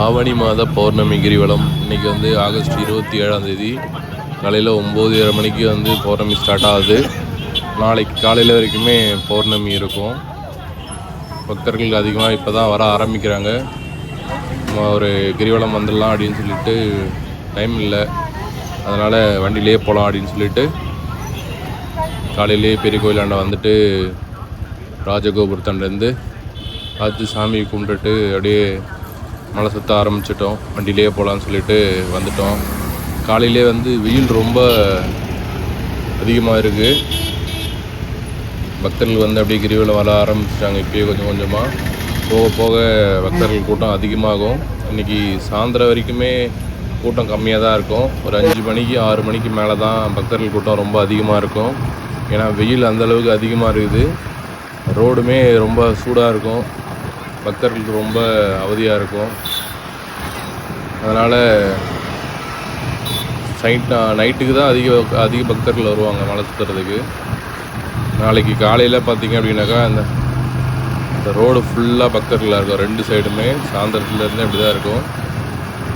ஆவணி மாத பௌர்ணமி கிரிவலம் இன்றைக்கி வந்து ஆகஸ்ட் 27 காலையில் 9:30 மணிக்கு வந்து பௌர்ணமி ஸ்டார்ட் ஆகுது. நாளைக்கு காலையில் வரைக்குமே பௌர்ணமி இருக்கும். பக்தர்கள் அதிகமாக இப்போ தான் வர ஆரம்பிக்கிறாங்க. ஒரு கிரிவலம் வந்துடலாம் அப்படின்னு சொல்லிட்டு டைம் இல்லை, அதனால் வண்டியிலே போகலாம் அப்படின்னு சொல்லிட்டு காலையிலே பெரிய கோயிலாண்ட வந்துட்டு ராஜகோபுரத்தாண்டேருந்து பார்த்து சாமி கும்பிட்டுட்டு அப்படியே மலை சுற்ற ஆரம்பிச்சிட்டோம். வண்டியிலே போகலான்னு சொல்லிட்டு வந்துட்டோம். காலையிலே வந்து வெயில் ரொம்ப அதிகமாக இருக்குது. பக்தர்கள் வந்து அப்படியே கிரிவலம் வர ஆரம்பிச்சிட்டாங்க. இப்போயே கொஞ்சம் கொஞ்சமாக போக போக பக்தர்கள் கூட்டம் அதிகமாகும். இன்றைக்கி சாயந்தரம் வரைக்குமே கூட்டம் கம்மியாக தான் இருக்கும். ஒரு 5 மணிக்கு 6 மணிக்கு மேலே தான் பக்தர்கள் கூட்டம் ரொம்ப அதிகமாக இருக்கும். ஏன்னா வெயில் அந்தளவுக்கு அதிகமாக இருக்குது. ரோடுமே ரொம்ப சூடாக இருக்கும். பக்தர்களுக்கு ரொம்ப அவதியாக இருக்கும். அதனால் நைட்டுக்கு தான் அதிக பக்தர்கள் வருவாங்க மலை சுற்றுறதுக்கு. நாளைக்கு காலையில் பார்த்திங்க அப்படின்னாக்கா இந்த ரோடு ஃபுல்லாக பக்தர்களாக இருக்கும். 2 சைடுமே சாயந்தரத்துலேருந்து அப்படி தான் இருக்கும்.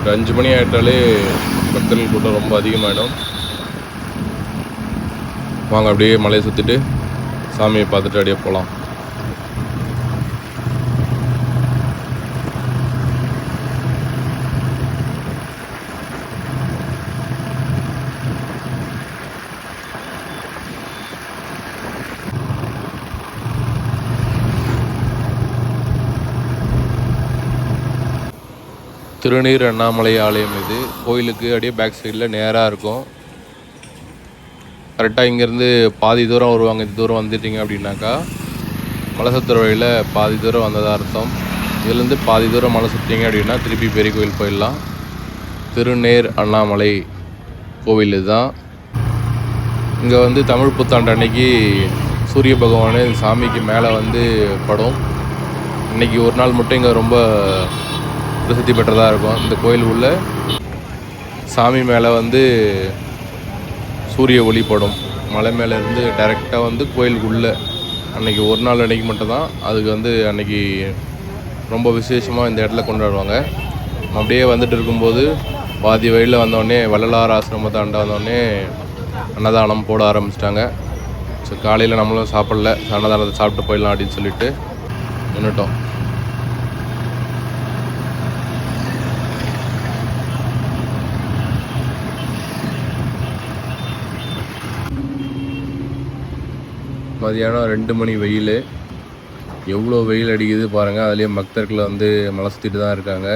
ஒரு 5 மணி ஆகிட்டாலே பக்தர்கள் கூட்டம் ரொம்ப அதிகமாகிடும். வாங்க அப்படியே மலையை சுற்றிட்டு சாமியை பார்த்துட்டு அப்படியே போகலாம். திருநீர் அண்ணாமலை ஆலயம் இது. கோயிலுக்கு அப்படியே பேக் சைடில் நேராக இருக்கும். கரெக்டாக இங்கேருந்து பாதி தூரம் வருவாங்க. இந்த தூரம் வந்துட்டீங்க அப்படின்னாக்கா மலை சுற்றுற வழியில் பாதி தூரம் வந்ததாக அர்த்தம். இதுலேருந்து பாதி தூரம் மலை சுற்றிங்க அப்படின்னா திருப்பி பெரிய கோயில் போயிடலாம். திருநேர் அண்ணாமலை கோவில் இதுதான். இங்கே வந்து தமிழ் புத்தாண்டு அன்னைக்கு சூரிய பகவான் சாமிக்கு மேலே வந்து படும். இன்றைக்கி ஒரு நாள் மட்டும் இங்கே ரொம்ப பிரசித்தி பெற்றதாக இருக்கும். இந்த கோயில் உள்ள சாமி மேலே வந்து சூரிய ஒளி படும். மலை மேலேருந்து டைரெக்டாக வந்து கோயிலுக்குள்ளே அன்றைக்கி ஒரு நாள் அன்றைக்கி மட்டும்தான் அதுக்கு வந்து அன்றைக்கி ரொம்ப விசேஷமாக இந்த இடத்துல கொண்டாடுவாங்க. அப்படியே வந்துட்டு இருக்கும்போது பாதி வழியில் வந்தோடனே வள்ளலார் ஆசிரமத்தாண்ட வந்தோடனே அன்னதானம் போட ஆரம்பிச்சிட்டாங்க. ஸோ காலையில் நம்மளும் சாப்பிடல, அன்னதானத்தை சாப்பிட்டு போயிடலாம் அப்படின்னு சொல்லிட்டு நின்றுட்டோம். மதியானம் 2 மணி வெயில். எவ்வளோ வெயில் அடிக்குது பாருங்கள். அதுலேயும் பக்தர்கள் வந்து மலை சுற்றிட்டு தான் இருக்காங்க.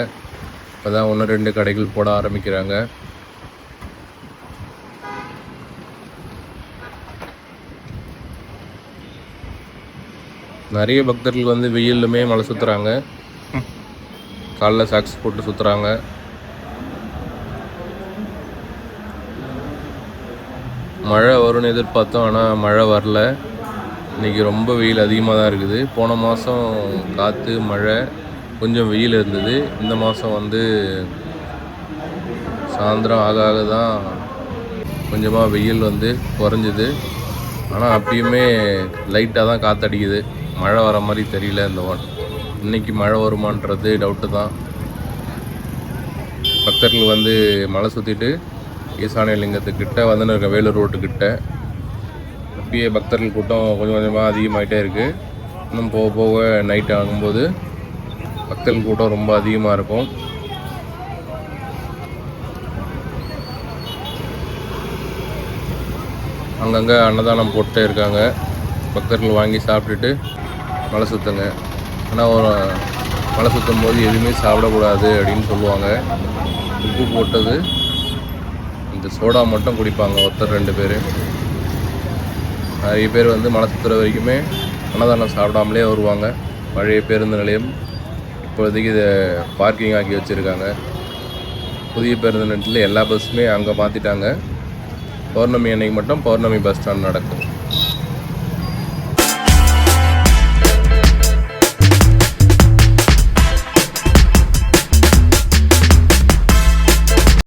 இப்போ தான் 1-2 கடைகள் போட ஆரம்பிக்கிறாங்க. நிறைய பக்தர்கள் வந்து வெயிலுமே மலை சுற்றுறாங்க. காலைல சாக்ஸ் போட்டு சுற்றுறாங்க. மழை வரும்னு எதிர்பார்த்தோம், ஆனால் மழை வரல. இன்றைக்கி ரொம்ப வெயில் அதிகமாக தான் இருக்குது. போன மாதம் காற்று மழை கொஞ்சம் வெயில் இருந்தது. இந்த மாதம் வந்து சாயந்தரம் ஆக ஆக தான் கொஞ்சமாக வெயில் வந்து குறைஞ்சிது. ஆனால் அப்பயுமே லைட்டாக தான் காற்றடிக்குது. மழை வர மாதிரி தெரியல. இன்றைக்கி மழை வருமானது டவுட்டு தான். பக்தர்கள் வந்து மலை சுற்றிட்டு ஈசானிய லிங்கத்துக்கிட்ட வந்துன்னு இருக்க வேலூர் ரோட்டுக்கிட்ட அப்பயே பக்தர்கள் கூட்டம் கொஞ்சம் கொஞ்சமாக அதிகமாகிட்டே இருக்குது. இன்னும் போக போக நைட் ஆகும்போது பக்தர்கள் கூட்டம் ரொம்ப அதிகமாக இருக்கும். அங்கங்கே அன்னதானம் போட்டே இருக்காங்க. பக்தர்கள் வாங்கி சாப்பிட்டுட்டு மலை சுற்றுங்க. ஆனால் ஒரு மலை சுற்றும் போது எதுவுமே சாப்பிடக்கூடாது அப்படின்னு சொல்லுவாங்க. உப்பு போட்டது இந்த சோடா மட்டும் குடிப்பாங்க ஒருத்தர் 2 பேர். நிறைய பேர் வந்து மலை சுற்றுற வரைக்குமே அன்னதானம் சாப்பிடாமலே வருவாங்க. பழைய பேருந்து நிலையம் இப்போதைக்கு இதை பார்க்கிங் ஆக்கி வச்சுருக்காங்க. புதிய பேருந்து நிலையத்தில் எல்லா பஸ்ஸுமே அங்கே மாற்றிட்டாங்க. பௌர்ணமி அன்னைக்கு மட்டும் பௌர்ணமி பஸ் ஸ்டாண்ட் நடக்கும்.